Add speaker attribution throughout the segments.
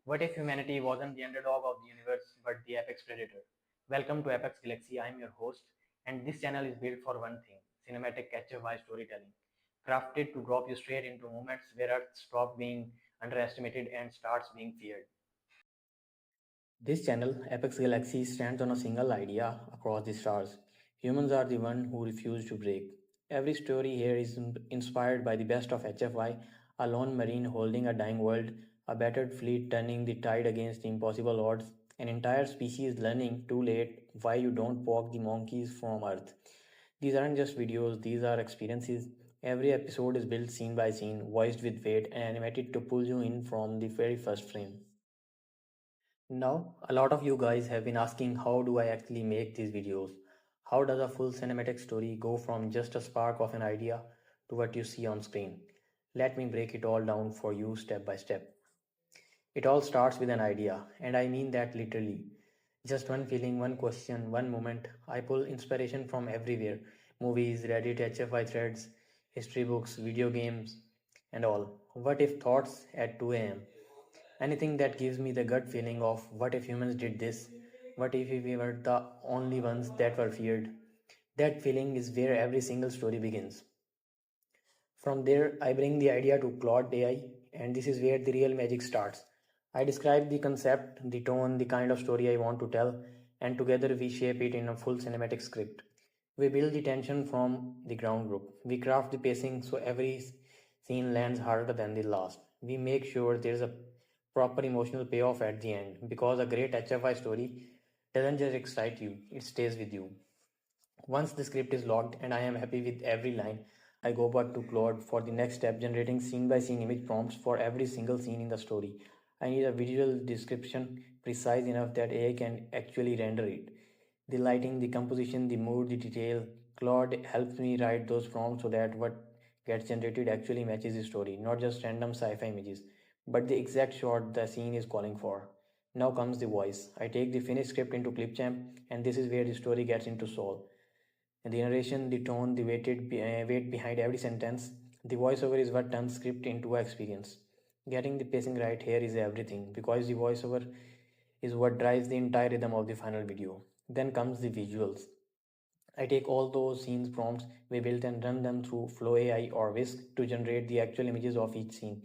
Speaker 1: What if humanity wasn't the underdog of the universe but the apex predator? Welcome to Apex Galaxy. I'm your host, and this channel is built for one thing: cinematic HFY storytelling, crafted to drop you straight into moments where Earth stops being underestimated and starts being feared. This channel, Apex Galaxy, stands on a single idea across the stars. Humans are the one who refuse to break. Every story here is inspired by the best of HFY, a lone marine holding a dying world, a battered fleet turning the tide against the impossible odds, an entire species learning too late why you don't poke the monkeys from Earth. These aren't just videos, these are experiences. Every episode is built scene by scene, voiced with weight, and animated to pull you in from the very first frame. Now, a lot of you guys have been asking how do I actually make these videos? How does a full cinematic story go from just a spark of an idea to what you see on screen? Let me break it all down for you step by step. It all starts with an idea, and I mean that literally. Just one feeling, one question, one moment. I pull inspiration from everywhere: movies, Reddit, HFI threads, history books, video games, and all. What if thoughts at 2 am? Anything that gives me the gut feeling of what if humans did this? What if we were the only ones that were feared? That feeling is where every single story begins. From there, I bring the idea to Claude AI, and this is where the real magic starts. I describe the concept, the tone, the kind of story I want to tell, and together we shape it in a full cinematic script. We build the tension from the ground group. We craft the pacing so every scene lands harder than the last. We make sure there's a proper emotional payoff at the end because a great HFI story doesn't just excite you, it stays with you. Once the script is logged and I am happy with every line, I go back to Claude for the next step, generating scene by scene image prompts for every single scene in the story. I need a visual description precise enough that AI can actually render it. The lighting, the composition, the mood, the detail. Claude helps me write those prompts so that what gets generated actually matches the story, not just random sci-fi images, but the exact shot the scene is calling for. Now comes the voice. I take the finished script into Clipchamp, and this is where the story gets into soul. And the narration, the tone, the weight behind every sentence, the voiceover is what turns script into an experience. Getting the pacing right here is everything because the voiceover is what drives the entire rhythm of the final video. Then comes the visuals. I take all those scenes prompts we built and run them through Flow AI or Whisk to generate the actual images of each scene.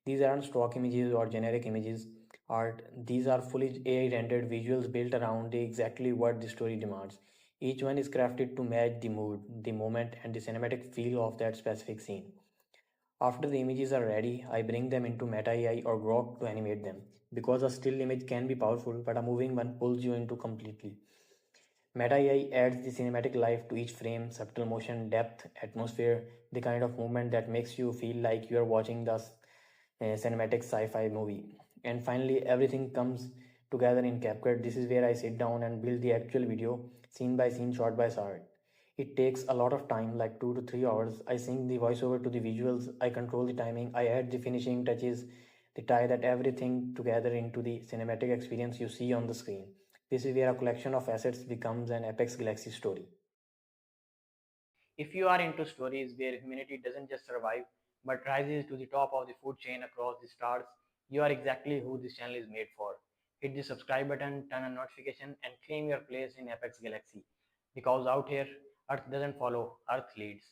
Speaker 1: These aren't stock images or generic images art. These are fully AI rendered visuals built around exactly what the story demands. Each one is crafted to match the mood, the moment, and the cinematic feel of that specific scene. After the images are ready, I bring them into Meta AI or Grok to animate them. Because a still image can be powerful, but a moving one pulls you into completely. Meta AI adds the cinematic life to each frame, subtle motion, depth, atmosphere, the kind of movement that makes you feel like you are watching the cinematic sci-fi movie. And finally, everything comes together in CapCut. This is where I sit down and build the actual video, scene by scene, shot by shot. It takes a lot of time, like 2 to 3 hours. I sync the voiceover to the visuals, I control the timing, I add the finishing touches, the tie that everything together into the cinematic experience you see on the screen. This is where a collection of assets becomes an Apex Galaxy story. If you are into stories where humanity doesn't just survive but rises to the top of the food chain across the stars, you are exactly who this channel is made for. Hit the subscribe button, turn on notification, and claim your place in Apex Galaxy. Because out here, Earth doesn't follow, Earth leads.